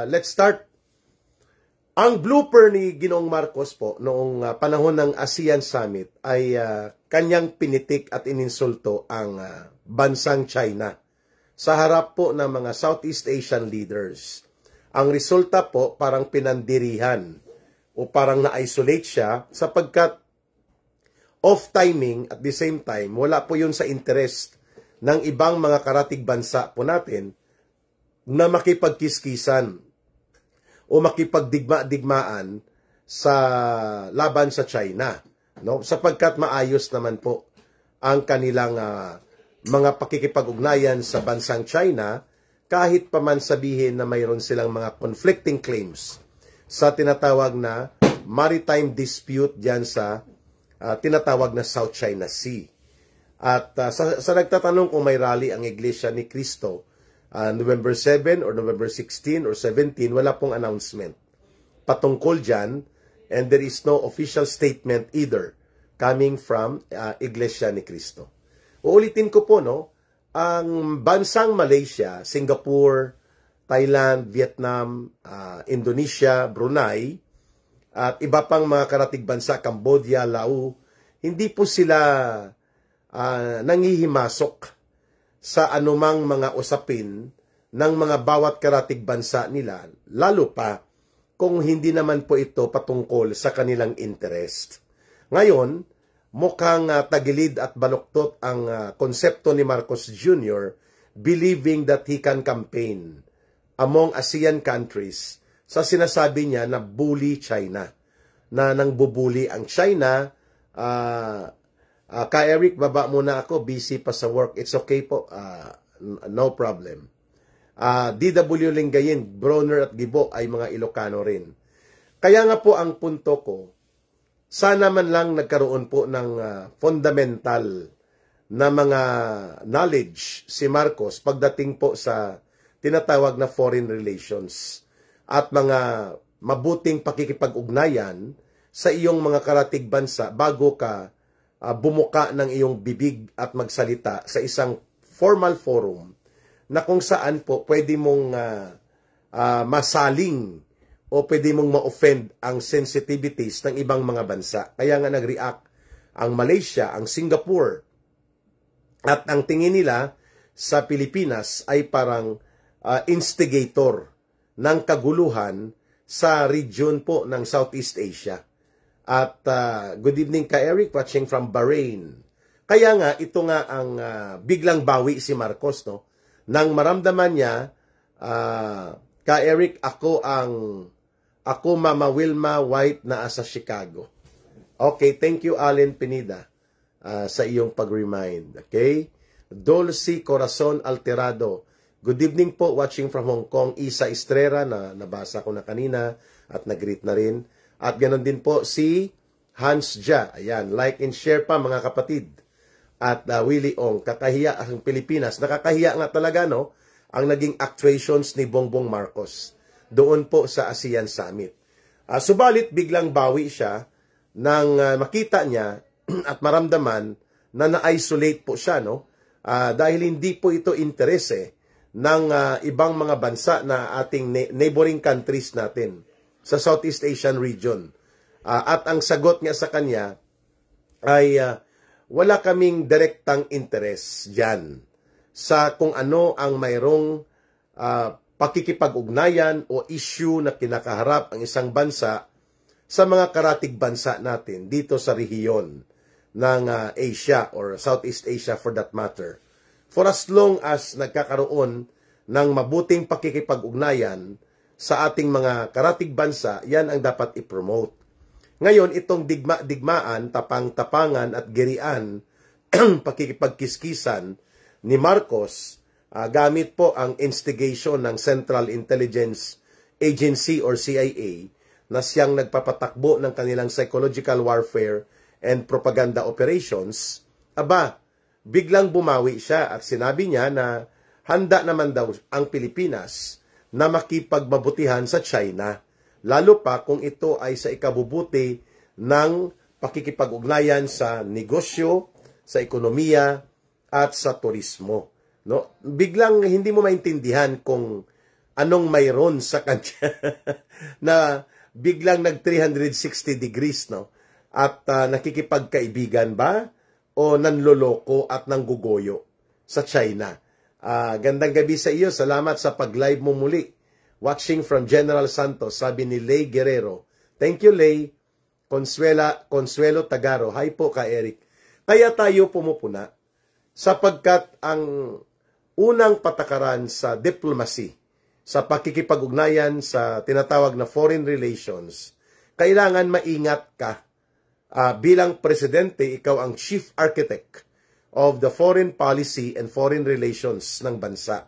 Let's start. Ang blooper ni Ginoong Marcos po noong panahon ng ASEAN Summit ay kanyang pinitik at ininsulto ang bansang China sa harap po ng mga Southeast Asian leaders. Ang resulta po parang pinandirihan o parang na-isolate siya sapagkat off-timing at the same time, wala po yun sa interest ng ibang mga karatig bansa po natin na makipagkiskisan o makipagdigma-digmaan sa laban sa China, no? Sapagkat maayos naman po ang kanilang mga pakikipag-ugnayan sa bansang China, kahit pa man sabihin na mayroon silang mga conflicting claims sa tinatawag na maritime dispute diyan sa tinatawag na South China Sea. At sa nagtatanong kung may rally ang Iglesia ni Cristo November 7 or November 16 or 17, wala pong announcement patungkol dyan, and there is no official statement either coming from Iglesia ni Cristo. Uulitin ko po, no, ang bansang Malaysia, Singapore, Thailand, Vietnam, Indonesia, Brunei, at iba pang mga karatig bansa, Cambodia, Laos, hindi po sila nangihimasok sa anumang mga usapin ng mga bawat karatig bansa nila, lalo pa kung hindi naman po ito patungkol sa kanilang interest. Ngayon, mukhang tagilid at baluktot ang konsepto ni Marcos Jr. believing that he can campaign among ASEAN countries sa sinasabi niya na bully China, na nangbubuli ang China. Ka Eric, baba muna ako, busy pa sa work. It's okay po, no problem. DW Lingayen, Bronner at Gibo ay mga Ilocano rin. Kaya nga po ang punto ko, sana man lang nagkaroon po ng fundamental na mga knowledge si Marcos pagdating po sa tinatawag na foreign relations at mga mabuting pakikipag-ugnayan sa iyong mga karatig bansa bago ka bumuka ng iyong bibig at magsalita sa isang formal forum na kung saan po pwede mong masaling o pwede mong ma-offend ang sensitivities ng ibang mga bansa. Kaya nga nag-react ang Malaysia, ang Singapore, at ang tingin nila sa Pilipinas ay parang instigator ng kaguluhan sa region po ng Southeast Asia. At good evening ka Eric, watching from Bahrain. Kaya nga, ito nga ang biglang bawi si Marcos, no? Nang maramdaman niya, ka Eric, ako Mama Wilma White na asa Chicago. Okay, thank you Allen Pineda sa iyong pag-remind. Okay? Dulce Corazon Alterado. Good evening po, watching from Hong Kong. Isa Estrera, na nabasa ko na kanina at nag-greet na rin. At ganoon din po si Hans Ja. Ayan, like and share pa mga kapatid. At Willie Ong, kakahiya ang Pilipinas. Nakakahiya nga talaga, no? Ang naging actuations ni Bongbong Marcos doon po sa ASEAN Summit. Subalit, biglang bawi siya nang makita niya at maramdaman na na-isolate po siya, no? Dahil hindi po ito interese ng ibang mga bansa na ating neighboring countries natin sa Southeast Asian region. At ang sagot niya sa kanya ay wala kaming direktang interes dyan sa kung ano ang mayroong pakikipag-ugnayan o issue na kinakaharap ang isang bansa sa mga karatig bansa natin dito sa rehiyon ng Asia or Southeast Asia for that matter. For as long as nagkakaroon ng mabuting pakikipag-ugnayan sa ating mga karatig bansa, yan ang dapat i-promote. Ngayon, itong digmaan, tapang-tapangan at girian, pakikipagkiskisan ni Marcos, gamit po ang instigation ng Central Intelligence Agency or CIA na siyang nagpapatakbo ng kanilang psychological warfare and propaganda operations, biglang bumawi siya at sinabi niya na handa naman daw ang Pilipinas na makipagbabutihan sa China, lalo pa kung ito ay sa ikabubuti ng pakikipag-ugnayan sa negosyo, sa ekonomiya, at sa turismo. No? Biglang hindi mo maintindihan kung anong mayroon sa kanya na biglang nag 360 degrees, no? At nakikipagkaibigan ba o nanloloko at nanggugoyo sa China? Gandang gabi sa iyo. Salamat sa pag-live mo muli. Watching from General Santos, sabi ni Lay Guerrero. Thank you, Lay. Consuelo Tagaro. Hi po ka, Eric. Kaya tayo pumupuna sapagkat ang unang patakaran sa diplomacy, sa pakikipag-ugnayan sa tinatawag na foreign relations, kailangan maingat ka. Bilang presidente, ikaw ang chief architect of the foreign policy and foreign relations ng bansa.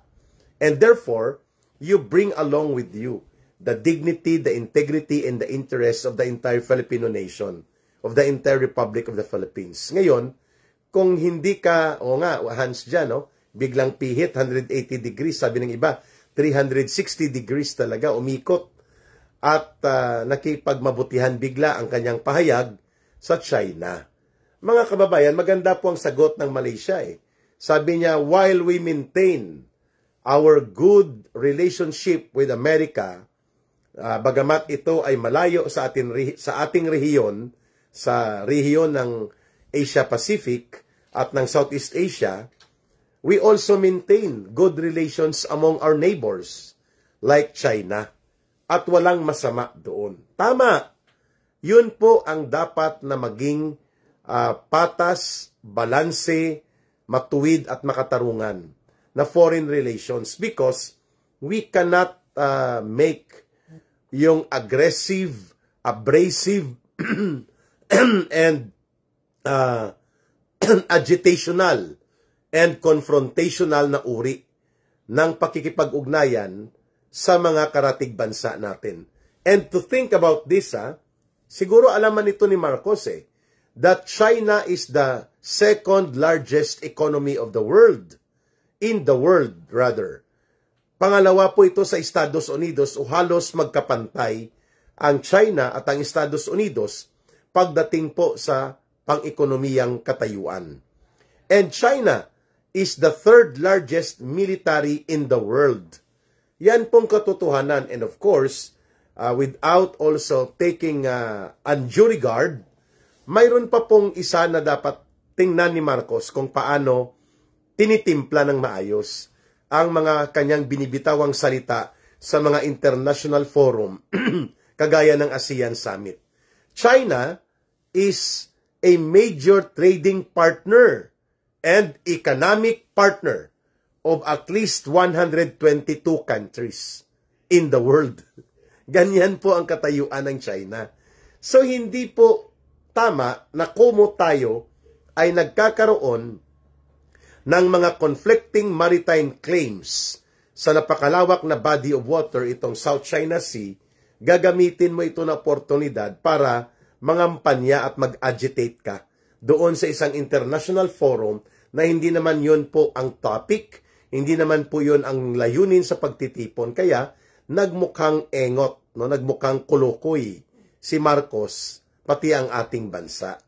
And therefore, you bring along with you the dignity, the integrity, and the interests of the entire Filipino nation, of the entire Republic of the Philippines. Ngayon, kung hindi ka, Hans dyan, no? Biglang pihit, 180 degrees, sabi ng iba, 360 degrees talaga, umikot. At nakipagmabutihan bigla ang kanyang pahayag sa China. Mga kababayan, maganda po ang sagot ng Malaysia. Sabi niya, while we maintain our good relationship with America, bagamat ito ay malayo sa ating rehiyon, sa rehiyon ng Asia Pacific at ng Southeast Asia, we also maintain good relations among our neighbors like China. At walang masama doon. Tama! Yun po ang dapat na maging patas, balanse, matuwid at makatarungan na foreign relations because we cannot make yung aggressive, abrasive, and agitational and confrontational na uri ng pakikipag-ugnayan sa mga karatig bansa natin. And to think about this, siguro alaman nito ni Marcos that China is the second largest economy of the world. In the world, rather. Pangalawa po ito sa Estados Unidos o halos magkapantay ang China at ang Estados Unidos pagdating po sa pang-ekonomiyang katayuan. And China is the third largest military in the world. Yan pong katotohanan. And of course, without also taking undue regard, mayroon pa pong isa na dapat tingnan ni Marcos kung paano tinitimpla ng maayos ang mga kanyang binibitawang salita sa mga international forum kagaya ng ASEAN Summit. China is a major trading partner and economic partner of at least 122 countries in the world. Ganyan po ang katayuan ng China. So hindi po tama na kumo tayo ay nagkakaroon ng mga conflicting maritime claims sa napakalawak na body of water, itong South China Sea. Gagamitin mo ito na oportunidad para mangampanya at mag-agitate ka doon sa isang international forum na hindi naman yun po ang topic, hindi naman po yun ang layunin sa pagtitipon. Kaya nagmukhang engot, nagmukhang kulukoy si Marcos, pati ang ating bansa.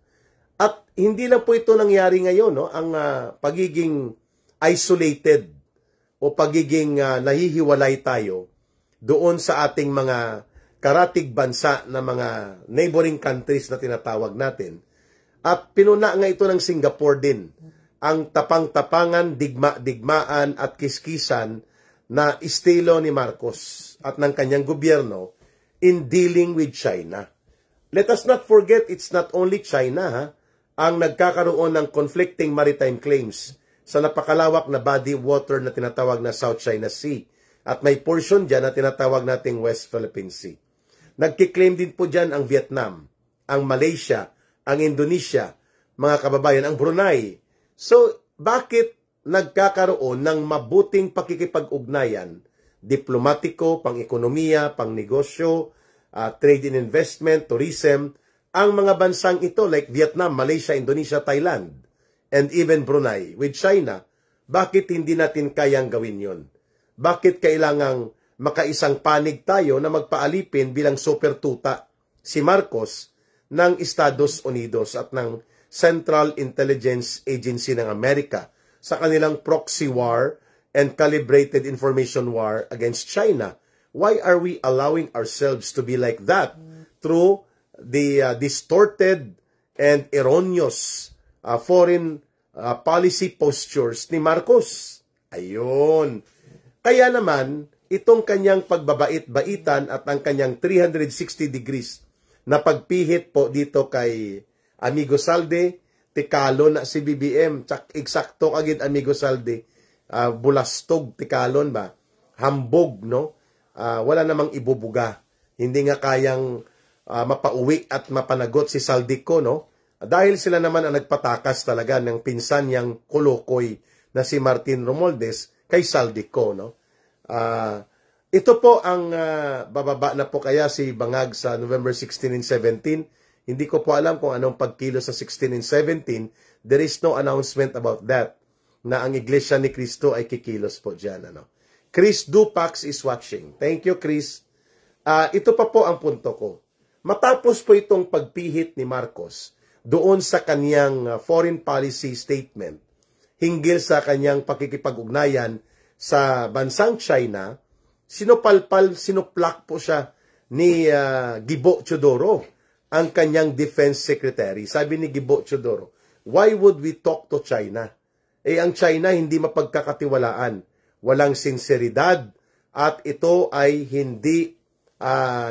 At hindi lang po ito nangyari ngayon, ang pagiging isolated o pagiging nahihiwalay tayo doon sa ating mga karatig bansa na mga neighboring countries na tinatawag natin. At pinuna nga ito ng Singapore din, ang tapang-tapangan, digmaan at kiskisan na estilo ni Marcos at ng kanyang gobyerno in dealing with China. Let us not forget, it's not only China ang nagkakaroon ng conflicting maritime claims sa napakalawak na body of water na tinatawag na South China Sea. At may portion dyan na tinatawag nating West Philippine Sea. Nagkiklaim din po dyan ang Vietnam, ang Malaysia, ang Indonesia, mga kababayan, ang Brunei. So, bakit nagkakaroon ng mabuting pakikipag-ugnayan, diplomatiko, pang-ekonomiya, pang-negosyo, trade and investment, tourism, ang mga bansang ito like Vietnam, Malaysia, Indonesia, Thailand, and even Brunei with China, bakit hindi natin kayang gawin yon? Bakit kailangang makaisang panig tayo na magpaalipin bilang super tuta si Marcos ng Estados Unidos at ng Central Intelligence Agency ng Amerika sa kanilang proxy war and calibrated information war against China. Why are we allowing ourselves to be like that through the distorted and erroneous foreign policy postures ni Marcos? Ayun. Kaya naman, itong kanyang pagbabait-baitan at ang kanyang 360 degrees na pagpihit po dito kay Amigo Saldi, tikalo na si BBM, eksakto agad Amigo Saldi, bulastog, tikalon ba? Hambog, no? Wala namang ibubuga. Hindi nga kayang mapauwi at mapanagot si Saldico, no? Dahil sila naman ang nagpatakas talaga ng pinsan niyang kulukoy na si Martin Romualdez kay Saldico, no? Ito po ang bababa na po kaya si Bangag sa November 16 and 17. Hindi ko po alam kung anong pagkilo sa 16 and 17. There is no announcement about that na ang Iglesia ni Cristo ay kikilos po dyan, ano? Chris Dupax is watching. Thank you, Chris. Ito pa po ang punto ko. Matapos po itong pagpihit ni Marcos doon sa kanyang foreign policy statement hinggil sa kanyang pakikipag-ugnayan sa bansang China, sinuplak po siya ni Gibo Teodoro, ang kanyang defense secretary. Sabi ni Gibo Teodoro, why would we talk to China? Ang China hindi mapagkakatiwalaan. Walang sinseridad at ito ay hindi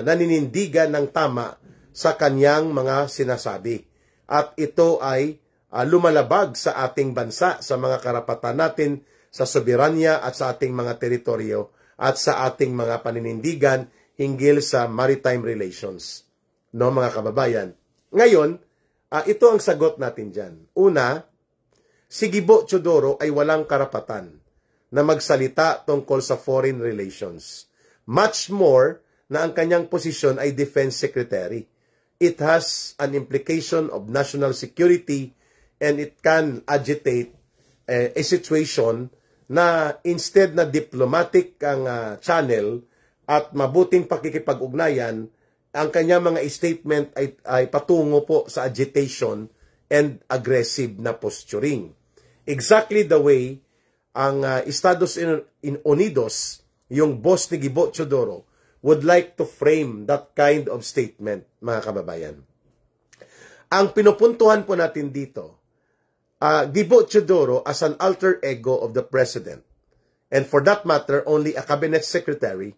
naninindigan ng tama sa kanyang mga sinasabi. At ito ay lumalabag sa ating bansa, sa mga karapatan natin, sa soberanya at sa ating mga teritoryo at sa ating mga paninindigan hinggil sa maritime relations. No, mga kababayan. Ngayon, ito ang sagot natin dyan. Una, si Gibo Teodoro ay walang karapatan na magsalita tungkol sa foreign relations. Much more na ang kanyang posisyon ay defense secretary. It has an implication of national security and it can agitate a situation na instead na diplomatic ang channel at mabuting pakikipag-ugnayan, ang kanyang mga statement ay patungo po sa agitation and aggressive na posturing. Exactly the way ang Estados Unidos, yung boss ni Gibo Teodoro, would like to frame that kind of statement, mga kababayan. Ang pinupuntuhan po natin dito, Gibo Teodoro as an alter ego of the president, and for that matter, only a cabinet secretary,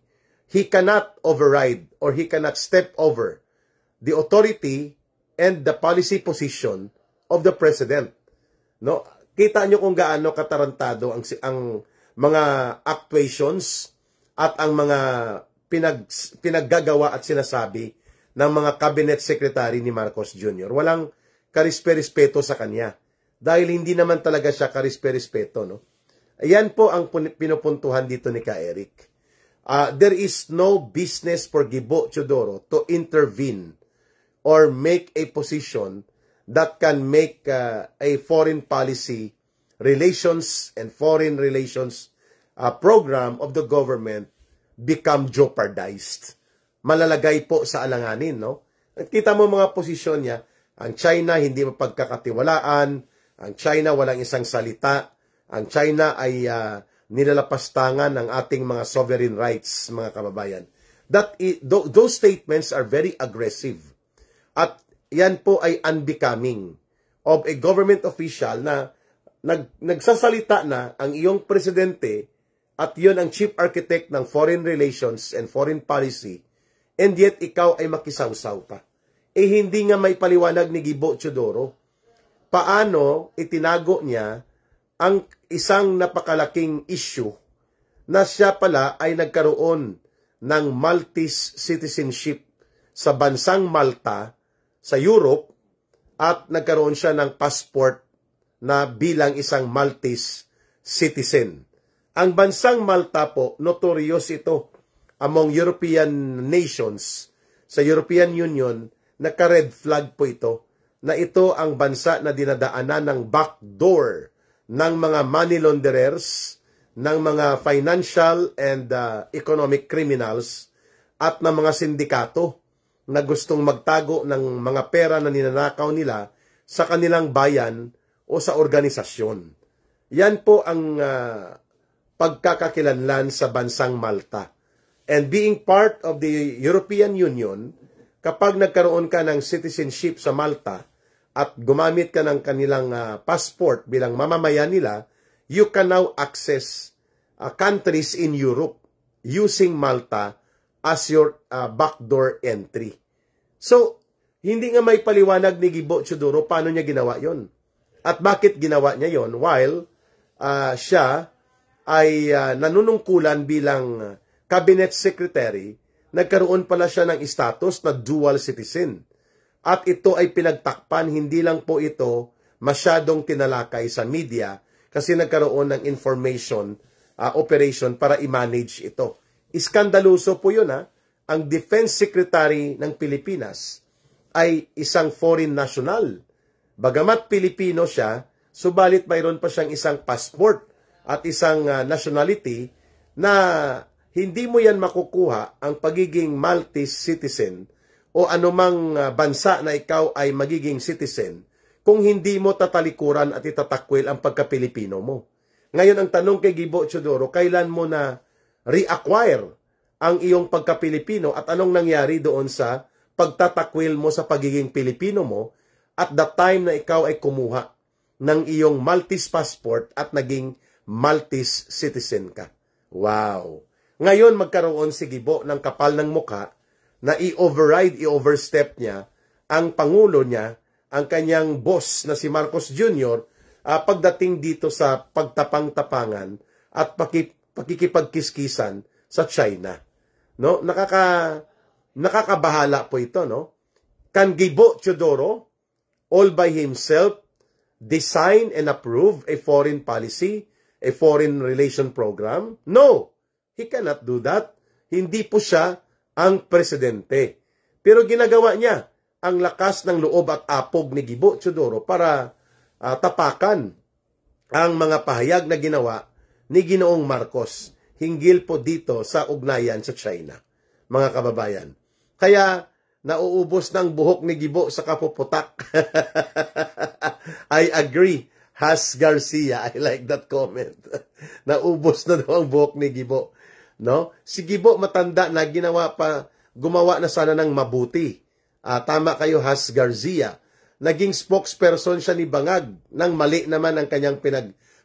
he cannot override or he cannot step over the authority and the policy position of the president. No? Kita nyo kung gaano katarantado ang mga actuations at ang mga pinaggagawa at sinasabi ng mga cabinet secretary ni Marcos Jr. Walang karispe-respeto sa kanya dahil hindi naman talaga siya karispe-respeto, no? Ayan po ang pinupuntuhan dito ni Ka Eric. There is no business for Gibo Teodoro to intervene or make a position that can make a foreign policy relations and foreign relations program of the government become jeopardized. Malalagay po sa alanganin, no? Kita mo mga posisyon niya, ang China hindi mapagkakatiwalaan, ang China walang isang salita, ang China ay nilalapastangan ng ating mga sovereign rights, mga kababayan. Those statements are very aggressive. At yan po ay unbecoming of a government official na nagsasalita na ang iyong presidente at yun ang chief architect ng foreign relations and foreign policy, and yet ikaw ay makisawsaw pa. Hindi nga may paliwanag ni Gibo Teodoro paano itinago niya ang isang napakalaking issue na siya pala ay nagkaroon ng Maltese citizenship sa bansang Malta sa Europe at nagkaroon siya ng passport na bilang isang Maltese citizen. Ang bansang Malta po, notorious ito among European nations. Sa European Union, naka-red flag po ito na ito ang bansa na dinadaanan ng backdoor ng mga money launderers, ng mga financial and economic criminals at ng mga sindikato na gustong magtago ng mga pera na ninanakaw nila sa kanilang bayan o sa organisasyon. Yan po ang pagkakakilanlan sa bansang Malta. And being part of the European Union, kapag nagkaroon ka ng citizenship sa Malta at gumamit ka ng kanilang passport bilang mamamayan nila, you can now access countries in Europe using Malta as your backdoor entry. So, hindi nga may paliwanag ni Gibo Teodoro paano niya ginawa yon. At bakit ginawa niya yon while siya ay nanunungkulan bilang cabinet secretary, nagkaroon pala siya ng status na dual citizen. At ito ay pinagtakpan, hindi lang po ito masyadong tinalakay sa media kasi nagkaroon ng information operation para i-manage ito. Iskandaluso po yun Ang Defense Secretary ng Pilipinas ay isang foreign national. Bagamat Pilipino siya, subalit mayroon pa siyang isang passport at isang nationality na hindi mo yan makukuha ang pagiging Maltese citizen o anumang bansa na ikaw ay magiging citizen kung hindi mo tatalikuran at itatakwil ang pagka-Pilipino mo. Ngayon ang tanong kay Gibo Teodoro, kailan mo na reacquire ang iyong pagka-Pilipino at anong nangyari doon sa pagtatakwil mo sa pagiging Pilipino mo at the time na ikaw ay kumuha ng iyong Maltese passport at naging Maltese citizen ka. Wow! Ngayon magkaroon si Gibo ng kapal ng mukha na i-override, i-overstep niya ang Pangulo niya, ang kanyang boss na si Marcos Jr., pagdating dito sa pagtapang-tapangan at pakikipagkiskisan sa China. No? Nakakabahala po ito, no? Can Gibo Teodoro all by himself design and approve a foreign policy, a foreign relation program? No, he cannot do that. Hindi po siya ang presidente. Pero ginagawa niya ang lakas ng loob at apog ni Gibo Teodoro para tapakan ang mga pahayag na ginawa ni Ginoong Marcos hinggil po dito sa ugnayan sa China, mga kababayan. Kaya nauubos ng buhok ni Gibo sa kapuputak. I agree. Has Garcia. I like that comment. Naubos na daw ang buhok ni Gibo. No? Si Gibo matanda na gumawa na sana ng mabuti. Tama kayo, Has Garcia. Naging spokesperson siya ni Bangag nang mali naman ang kanyang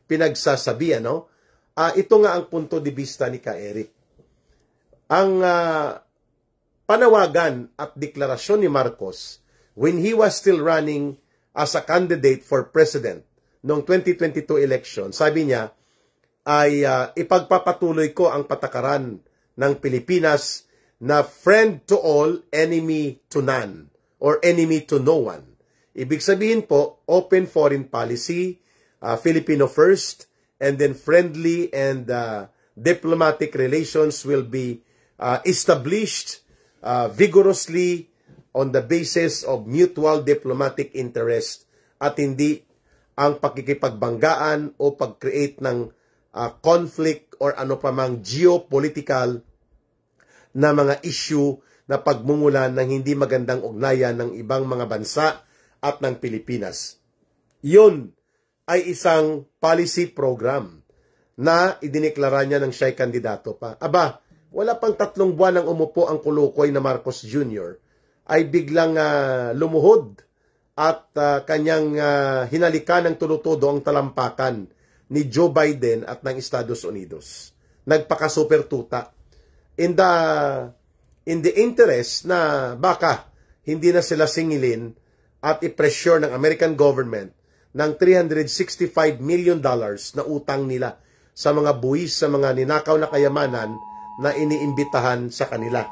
pinagsasabi. No? Ito nga ang punto de vista ni Ka Eric. Ang panawagan at deklarasyon ni Marcos when he was still running as a candidate for president noong 2022 election, sabi niya ay ipagpapatuloy ko ang patakaran ng Pilipinas na friend to all, enemy to none, or enemy to no one. Ibig sabihin po, open foreign policy, Filipino first, and then friendly and diplomatic relations will be established vigorously on the basis of mutual diplomatic interest at hindi ang pakikipagbanggaan o pag-create ng conflict or ano pa mang geopolitical na mga issue na pagmumulan ng hindi magandang ugnayan ng ibang mga bansa at ng Pilipinas. Yun ay isang policy program na idineklara niya ng siya'y kandidato pa. Aba, wala pang 3 buwan nang umupo ang kulukoy na Marcos Jr. ay biglang lumuhod at kanyang hinalikan ng tulotodo ang talampakan ni Joe Biden at ng Estados Unidos. Nagpaka-super tuta. In the interest na baka hindi na sila singilin at i-pressure ng American government ng $365 million na utang nila sa mga buwis, sa mga ninakaw na kayamanan na iniimbitahan sa kanila.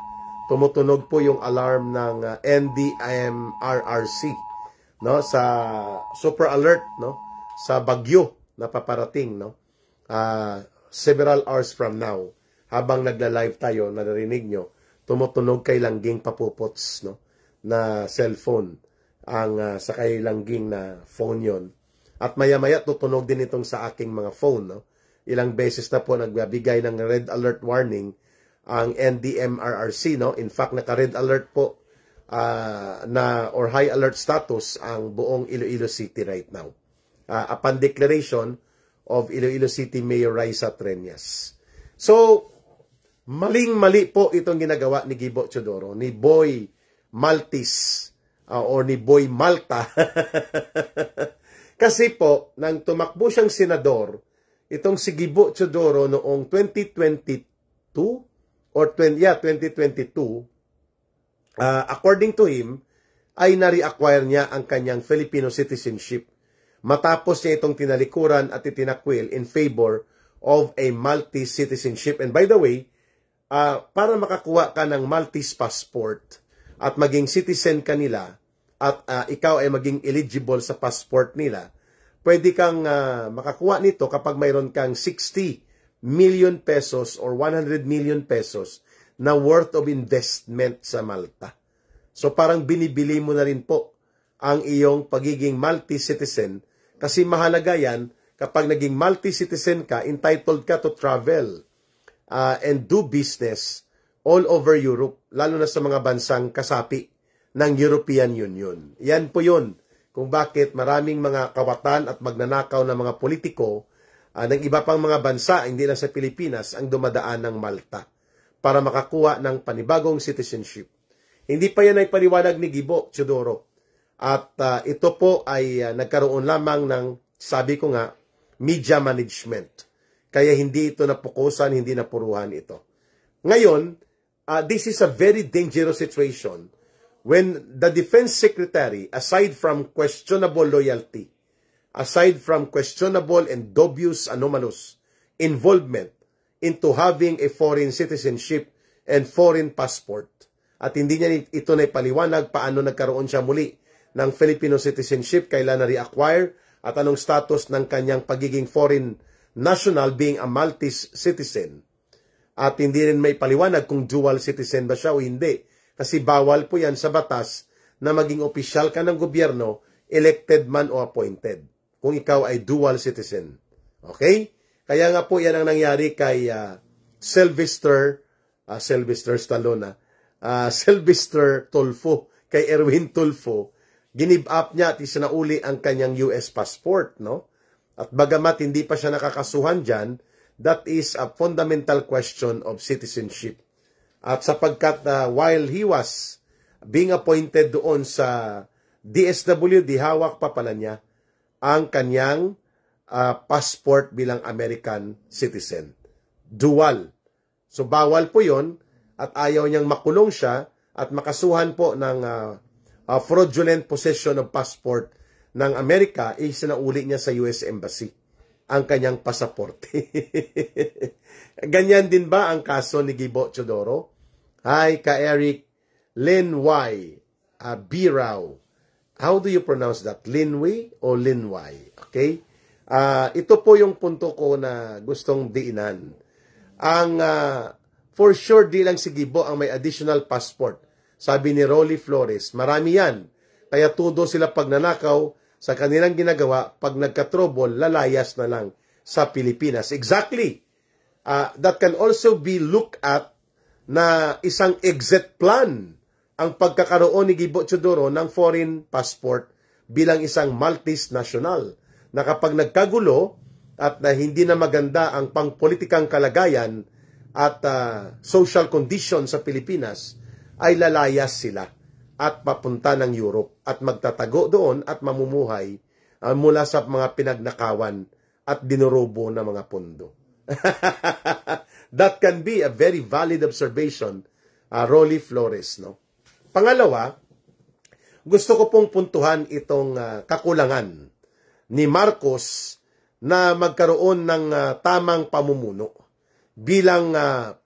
Tumutunog po yung alarm ng NDMRRC, no, sa super alert, no, sa bagyo na paparating, no, several hours from now. Habang nagla-live tayo, narinig nyo, tumutunog kay Langging Papupots, no, na cellphone, ang sa kay Langging na phone yon. At maya-maya tutunog din itong sa aking mga phone, no. Ilang beses na po nagbibigay ng red alert warning ang NDMRRC, no. In fact, naka-red alert po na or high alert status ang buong Iloilo City right now. Upon declaration of Iloilo City Mayor Raisa Treñas. So, maling-mali po itong ginagawa ni Gibo Teodoro, ni Boy Maltis, or ni Boy Malta. Kasi po, nang tumakbo siyang senador, itong si Gibo Teodoro noong 2022, 2022, according to him, ay na-reacquire niya ang kanyang Filipino citizenship matapos niya itong tinalikuran at itinakwil in favor of a Maltese citizenship. And by the way, para makakuha ka ng Maltese passport at maging citizen ka nila at ikaw ay maging eligible sa passport nila, pwede kang makakuha nito kapag mayroon kang 60 million pesos or 100 million pesos na worth of investment sa Malta. So parang binibili mo na rin po ang iyong pagiging Maltese citizen kasi mahalaga yan kapag naging Maltese citizen ka, entitled ka to travel and do business all over Europe, lalo na sa mga bansang kasapi ng European Union. Yan po yun kung bakit maraming mga kawatan at magnanakaw na mga politiko ng iba pang mga bansa, hindi lang sa Pilipinas, ang dumadaan ng Malta para makakuha ng panibagong citizenship. Hindi pa yan ay paliwanag ni Gibo Teodoro. At ito po ay nagkaroon lamang ng, sabi ko nga, media management. Kaya hindi ito napukusan, hindi napuruhan ito. Ngayon, this is a very dangerous situation when the Defense Secretary, aside from questionable loyalty, aside from questionable and dubious anomalous involvement into having a foreign citizenship and foreign passport, at hindi niya ito na ipaliwanag paano nagkaroon siya muli ng Filipino citizenship, kailan na reacquire, at anong status ng kanyang pagiging foreign national being a Maltese citizen. At hindi rin may paliwanag kung dual citizen ba siya o hindi. Kasi bawal po yan sa batas na maging opisyal ka ng gobyerno, elected man o appointed, kung ikaw ay dual citizen. Okay? Kaya nga po yan ang nangyari kay Sylvester Stallone, Sylvester Tulfo, kay Erwin Tulfo. Ginib up niya at isinauli ang kanyang US passport, no? At bagamat hindi pa siya nakakasuhan dyan, that is a fundamental question of citizenship. At sapagkat while he was being appointed doon sa DSWD, hawak pa pala niya ang kanyang passport bilang American citizen. Dual. So bawal po yon at ayaw niyang makulong siya at makasuhan po ng fraudulent possession of passport ng Amerika, isinauli niya sa US Embassy ang kanyang pasaporte. Ganyan din ba ang kaso ni Gibo Teodoro? Hi, ka-Eric Linway Birao. How do you pronounce that? Linway o Linway? Okay? Ito po yung punto ko na gustong diinan. For sure, di lang si Gibo ang may additional passport. Sabi ni Rolly Flores, marami yan. Kaya tudo sila pagnanakaw sa kanilang ginagawa, pag nagkatrobol, lalayas na lang sa Pilipinas. Exactly. That can also be looked at na isang exit plan ang pagkakaroon ni Gibo Teodoro ng foreign passport bilang isang Maltese national. Na kapag nagkagulo at na hindi na maganda ang pangpolitikang kalagayan at social condition sa Pilipinas, ay lalayas sila at papunta ng Europe at magtatago doon at mamumuhay mula sa mga pinagnakawan at dinurobo na mga pondo. That can be a very valid observation, Rolly Flores, no? Pangalawa, gusto ko pong puntuhan itong kakulangan ni Marcos na magkaroon ng tamang pamumuno bilang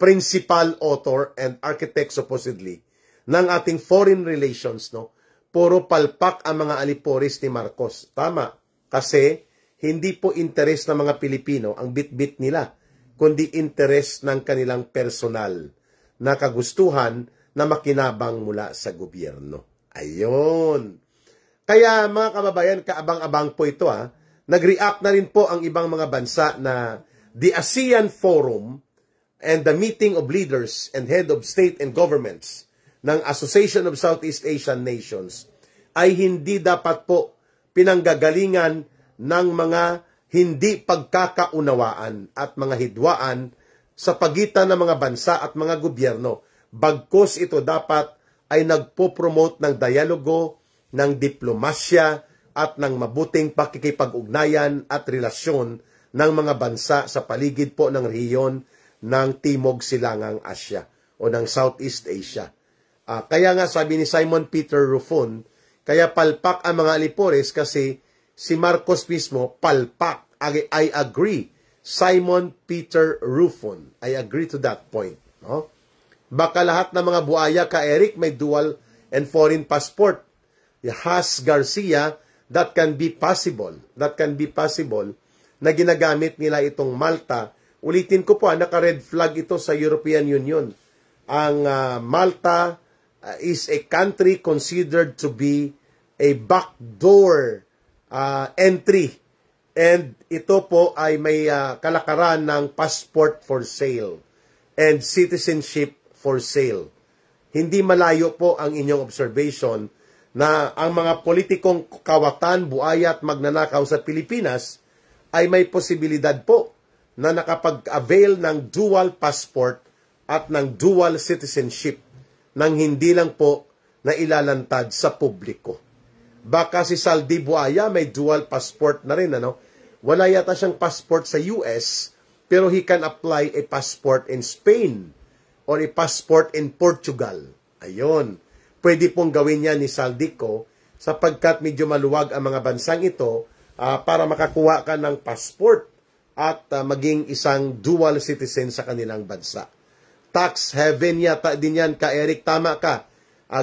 principal author and architect supposedly ng ating foreign relations, no? Puro palpak ang mga aliporis ni Marcos. Tama, kasi hindi po interes ng mga Pilipino ang bit-bit nila, kundi interes ng kanilang personal na kagustuhan na makinabang mula sa gobyerno. Ayun. Kaya mga kababayan, kaabang-abang po ito. Nag-react na rin po ang ibang mga bansa na the ASEAN Forum and the meeting of leaders and head of state and governments ng Association of Southeast Asian Nations ay hindi dapat po pinanggagalingan ng mga hindi pagkakaunawaan at mga hidwaan sa pagitan ng mga bansa at mga gobyerno. Bagkus ito dapat ay nagpo-promote ng dialogo, ng diplomasya at ng mabuting pakikipag-ugnayan at relasyon ng mga bansa sa paligid po ng rehiyon ng Timog Silangang Asya o ng Southeast Asia. Kaya nga sabi ni Simon Peter Rufon, kaya palpak ang mga Alipores kasi si Marcos mismo palpak. I agree. Simon Peter Rufon. I agree to that point. No? Baka lahat ng mga buaya ka, Eric, may dual and foreign passport. Has Garcia, that can be possible. That can be possible na ginagamit nila itong Malta. Ulitin ko po, naka-red flag ito sa European Union. Ang Malta is a country considered to be a backdoor entry. And ito po ay may kalakaran ng passport for sale and citizenship for sale. Hindi malayo po ang inyong observation na ang mga politikong kawatan, buaya at magnanakaw sa Pilipinas ay may posibilidad po na nakapag-avail ng dual passport at ng dual citizenship nang hindi lang po na ilalantad sa publiko. Baka si Saldi Buaya may dual passport na rin, ano? Wala yata siyang passport sa US, pero he can apply a passport in Spain or a passport in Portugal. Ayun. Pwede pong gawin yan ni Saldico sapagkat medyo maluwag ang mga bansang ito para makakuha ka ng passport at maging isang dual citizen sa kanilang bansa. Tax heaven yata din yan ka, Eric. Tama ka.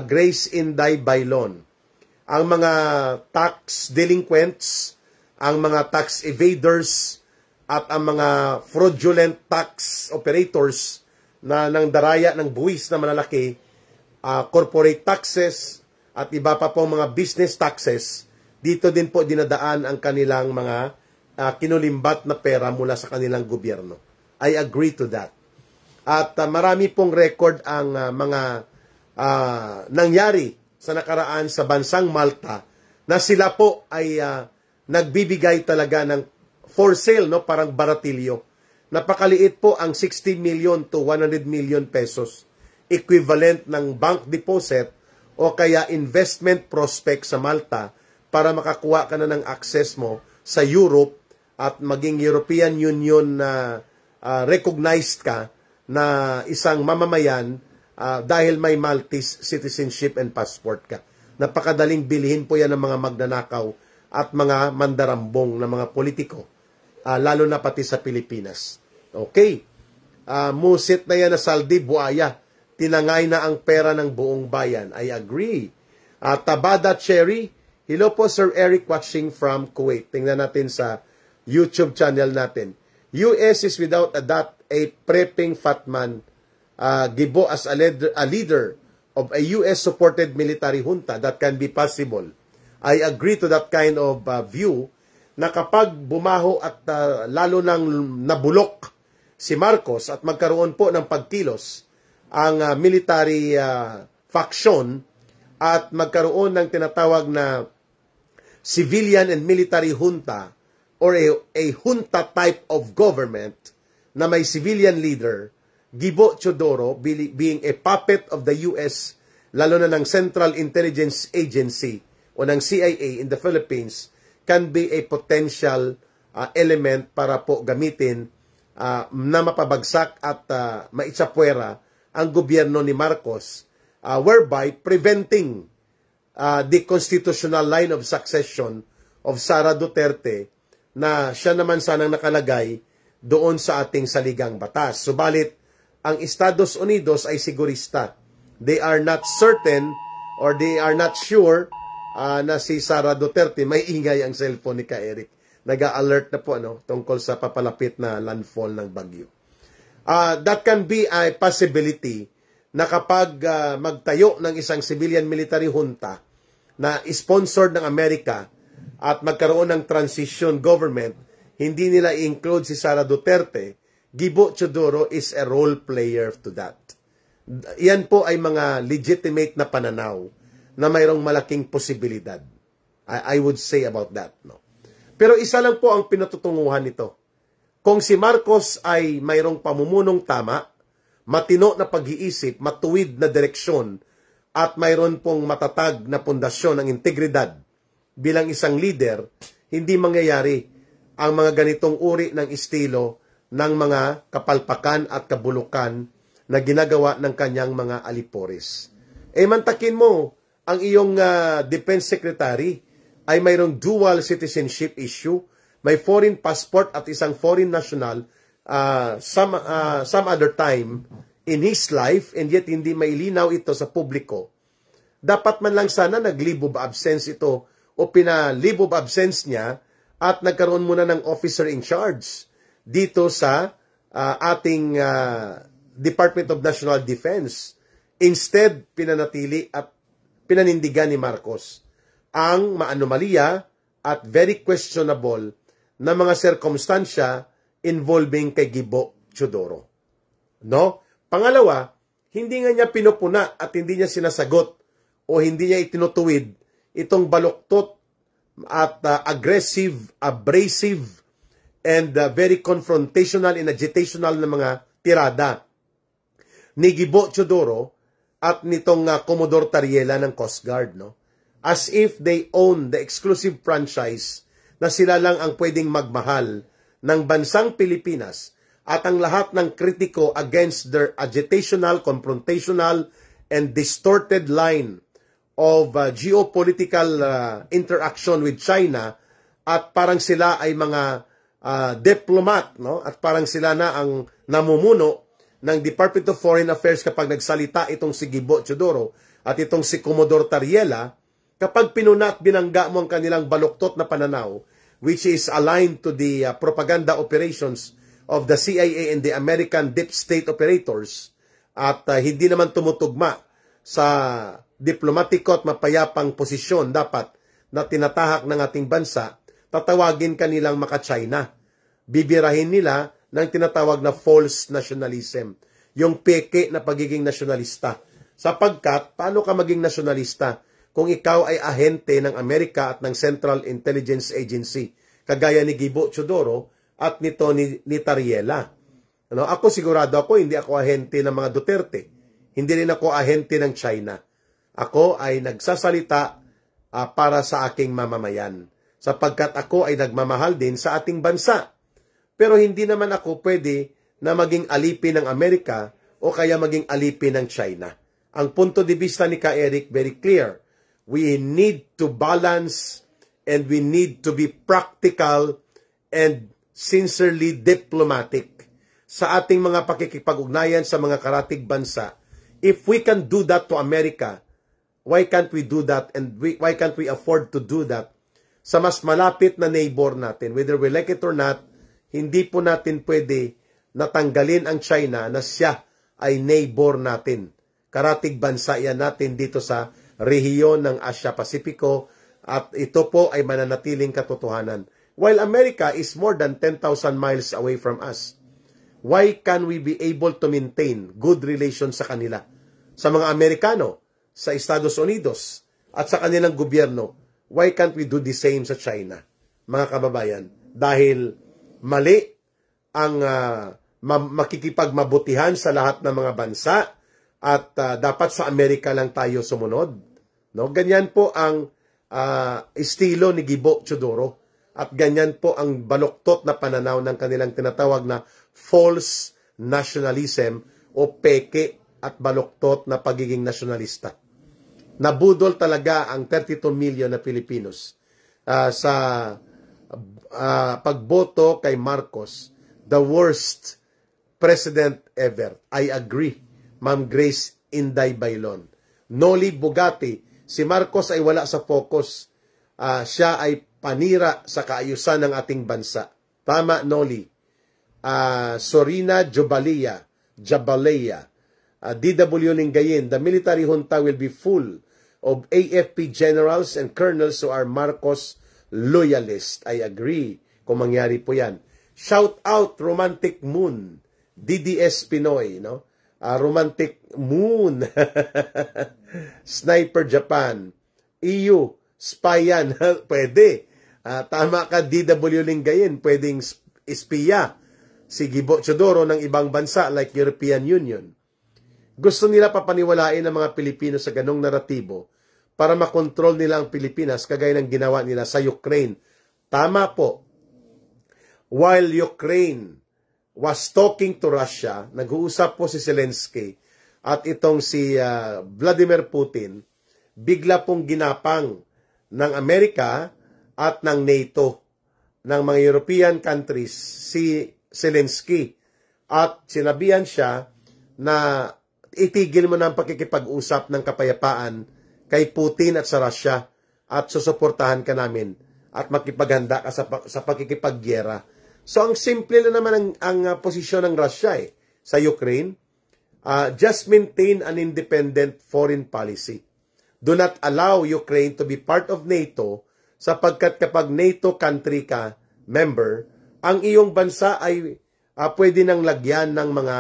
Grace Inday Bailon. Ang mga tax delinquents, ang mga tax evaders, at ang mga fraudulent tax operators na nang daraya ng buwis na malalaki, corporate taxes, at iba pa pong mga business taxes, dito din po dinadaan ang kanilang mga kinulimbat na pera mula sa kanilang gobyerno. I agree to that. At marami pong record ang mga nangyari sa nakaraan sa bansang Malta na sila po ay nagbibigay talaga ng for sale, no? Parang baratilyo. Napakaliit po ang 60 million to 100 million pesos. Equivalent ng bank deposit o kaya investment prospect sa Malta para makakuha ka na ng access mo sa Europe at maging European Union na recognized ka na isang mamamayan dahil may Maltese citizenship and passport ka. Napakadaling bilhin po yan ng mga magnanakaw at mga mandarambong na mga politiko, lalo na pati sa Pilipinas. Okay. Musit na yan na Saldi Buaya. Tinangay na ang pera ng buong bayan. I agree. Tabada Cherry. Hello po, Sir Eric, watching from Kuwait. Tingnan natin sa YouTube channel natin. US is without a doubt a prepping fat man. Gibo as a leader of a US-supported military junta. That can be possible. I agree to that kind of view na kapag bumaho at lalo nang nabulok si Marcos at magkaroon po ng pagkilos ang military faction at magkaroon ng tinatawag na civilian and military junta or a junta type of government na may civilian leader, Gibo Teodoro being a puppet of the US, lalo na ng Central Intelligence Agency o ng CIA in the Philippines, can be a potential element para po gamitin na mapabagsak at maitsapwera ang gobyerno ni Marcos, whereby preventing the constitutional line of succession of Sara Duterte na siya naman sanang nakalagay doon sa ating saligang batas. Subalit, ang Estados Unidos ay sigurista. They are not certain or they are not sure na si Sara Duterte, may ingay ang cellphone ni Ka-Eric. Nag-a-alert na po tungkol sa papalapit na landfall ng bagyo. That can be a possibility na kapag magtayo ng isang civilian military junta na sponsored ng Amerika at magkaroon ng transition government, hindi nila i-include si Sara Duterte, Gibo Teodoro is a role player to that. Yan po ay mga legitimate na pananaw na mayroong malaking posibilidad. I would say about that. No? Pero isa lang po ang pinatutunguhan nito. Kung si Marcos ay mayroong pamumunong tama, matino na pag-iisip, matuwid na direksyon, at mayroon pong matatag na pundasyon ng integridad bilang isang leader, hindi mangyayari ang mga ganitong uri ng estilo ng mga kapalpakan at kabulukan na ginagawa ng kanyang mga alipores. Mantakin mo, ang iyong defense secretary ay mayroong dual citizenship issue, may foreign passport at isang foreign national some other time in his life, and yet hindi mailinaw ito sa publiko. Dapat man lang sana nag-leave of absence ito o pina-leave of absence niya at nagkaroon muna ng officer in charge dito sa ating Department of National Defense. Instead, pinanatili at pinanindigan ni Marcos ang maanomalya at very questionable na mga sirkumstansya involving kay Gibo Teodoro. No? Pangalawa, hindi nga niya pinupuna at hindi niya sinasagot o hindi niya itinutuwid itong baluktot at aggressive, abrasive, and very confrontational and agitational na mga tirada ni Gibo Teodoro at nitong Commodore Tariela ng Coast Guard, no? As if they own the exclusive franchise na sila lang ang pwedeng magmahal ng bansang Pilipinas at ang lahat ng kritiko against their agitational, confrontational, and distorted line of geopolitical interaction with China at parang sila ay mga diplomat, no? At parang sila na ang namumuno ng Department of Foreign Affairs kapag nagsalita itong si Gibo Teodoro at itong si Commodore Tariela, kapag pinuna at binangga mo ang kanilang baluktot na pananaw, which is aligned to the propaganda operations of the CIA and the American deep state operators, at hindi naman tumutugma sa diplomatiko at mapayapang posisyon dapat na tinatahak ng ating bansa, tatawagin kanilang maka-China. Bibirahin nila ng tinatawag na false nationalism, yung peke na pagiging nasyonalista. Sapagkat, paano ka maging nasyonalista kung ikaw ay ahente ng Amerika at ng Central Intelligence Agency, kagaya ni Gibo Teodoro at nito ni Tariela? Ano? Ako sigurado ako, hindi ako ahente ng mga Duterte. Hindi rin ako ahente ng China. Ako ay nagsasalita para sa aking mamamayan, sapagkat ako ay nagmamahal din sa ating bansa. Pero hindi naman ako pwede na maging alipin ng Amerika o kaya maging alipin ng China. Ang punto de vista ni Ka Eric very clear. We need to balance and we need to be practical and sincerely diplomatic sa ating mga pakikipag-ugnayan sa mga karatig bansa. If we can do that to America, why can't we do that, and why can't we afford to do that sa mas malapit na neighbor natin? Whether we like it or not, hindi po natin pwede natanggalin ang China na siya ay neighbor natin. Karatig bansa yan natin dito sa rehiyon ng Asia-Pasipiko, at ito po ay mananatiling katotohanan. While America is more than 10,000 miles away from us, why can we be able to maintain good relations sa kanila? Sa mga Amerikano, sa Estados Unidos, at sa kanilang gobyerno, why can't we do the same sa China? Mga kababayan, dahil mali ang makikipagmabutihan sa lahat ng mga bansa at dapat sa Amerika lang tayo sumunod. No? Ganyan po ang estilo ni Gibo Teodoro at ganyan po ang baluktot na pananaw ng kanilang tinatawag na false nationalism o peke at baluktot na pagiging nasyonalista. Nabudol talaga ang 32 million na Pilipinos sa pagboto kay Marcos, the worst president ever. I agree, Ma'am Grace Inday Bailon. Noli Bugatti, si Marcos ay wala sa focus. Siya ay panira sa kaayusan ng ating bansa. Tama, Noli. Sorina Jabalea, DW Lingayen, the military junta will be full of AFP generals and colonels who are Marcos loyalist. I agree kung mangyari po yan. Shout out Romantic Moon, DDS Pinoy, no? Romantic Moon, Sniper Japan, EU, Spy yan, pwede. Tama ka, D.W. Lingayen, pwedeng espiya si Gibo Teodoro ng ibang bansa like European Union. Gusto nila papaniwalain ang mga Pilipino sa ganong naratibo para makontrol nila ang Pilipinas kagaya ng ginawa nila sa Ukraine. Tama po. While Ukraine was talking to Russia, nag-uusap po si Zelensky at itong si Vladimir Putin, bigla pong ginapang ng Amerika at ng NATO, ng mga European countries, si Zelensky. At sinabihan siya na itigil mo na ang pakikipag-usap ng kapayapaan kay Putin at sa Russia at susuportahan ka namin at makipaghanda ka sa pakikipagyera. So, ang simple na naman ang posisyon ng Russia sa Ukraine. Just maintain an independent foreign policy. Do not allow Ukraine to be part of NATO sapagkat kapag NATO country ka, member, ang iyong bansa ay pwede nang lagyan ng mga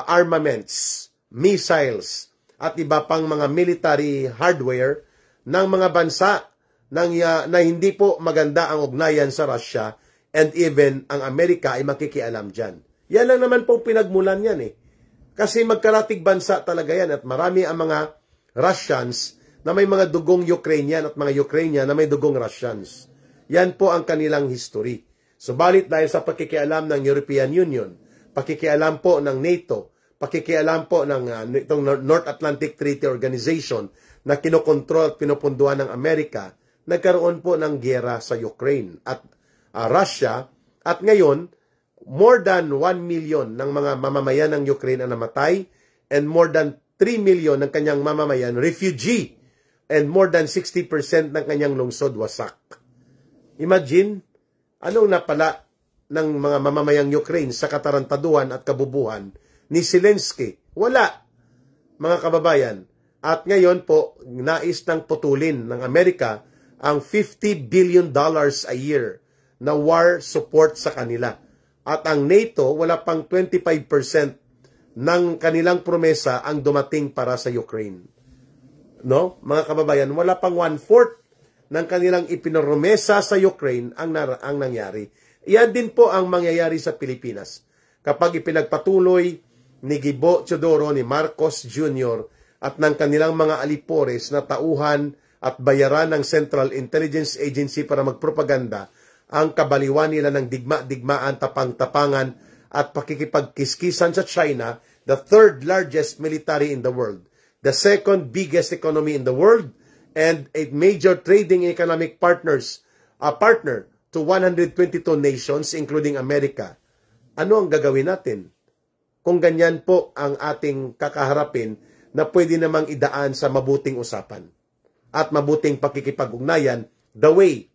armaments, missiles, at iba pang mga military hardware ng mga bansa na hindi po maganda ang ugnayan sa Russia and even ang Amerika ay makikialam dyan. Yan lang naman pong pinagmulan yan Kasi magkaratig bansa talaga yan at marami ang mga Russians na may mga dugong Ukrainian at mga Ukrainian na may dugong Russians. Yan po ang kanilang history. Subalit dahil sa pakikialam ng European Union, pakikialam po ng NATO, pakikialam po ng itong North Atlantic Treaty Organization na kinokontrol at pinupunduan ng Amerika, nagkaroon po ng giyera sa Ukraine at Russia. At ngayon, more than 1 million ng mga mamamayan ng Ukraine ang namatay and more than 3 million ng kanyang mamamayan refugee and more than 60% ng kanyang lungsod wasak. Imagine, anong napala ng mga mamamayang Ukraine sa katarantaduhan at kabubuhan ni Zelensky? Wala, mga kababayan. At ngayon po, nais nang putulin ng Amerika ang $50 billion a year na war support sa kanila. At ang NATO, wala pang 25% ng kanilang promesa ang dumating para sa Ukraine. No, mga kababayan, wala pang 1/4 ng kanilang ipinaromesa sa Ukraine ang nangyari. Iyan din po ang mangyayari sa Pilipinas. Kapag ipinagpatuloy ni Gibo Teodoro, ni Marcos Jr. at ng kanilang mga alipores na tauhan at bayaran ng Central Intelligence Agency para magpropaganda ang kabaliwan nila ng digma-digmaan, tapang-tapangan at pakikipagkiskisan sa China, the third largest military in the world, the second biggest economy in the world, and a major trading economic partner to 122 nations, including America. Ano ang gagawin natin? Kung ganyan po ang ating kakaharapin na pwede namang idaan sa mabuting usapan at mabuting pakikipag-ugnayan, the way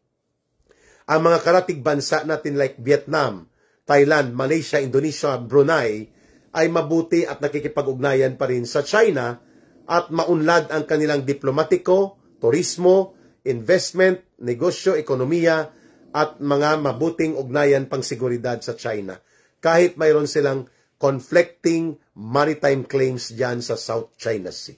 ang mga karatig bansa natin like Vietnam, Thailand, Malaysia, Indonesia, Brunei ay mabuti at nakikipag-ugnayan pa rin sa China at maunlad ang kanilang diplomatiko, turismo, investment, negosyo, ekonomiya at mga mabuting ugnayan pang seguridad sa China. Kahit mayroon silang conflicting maritime claims dyan sa South China Sea.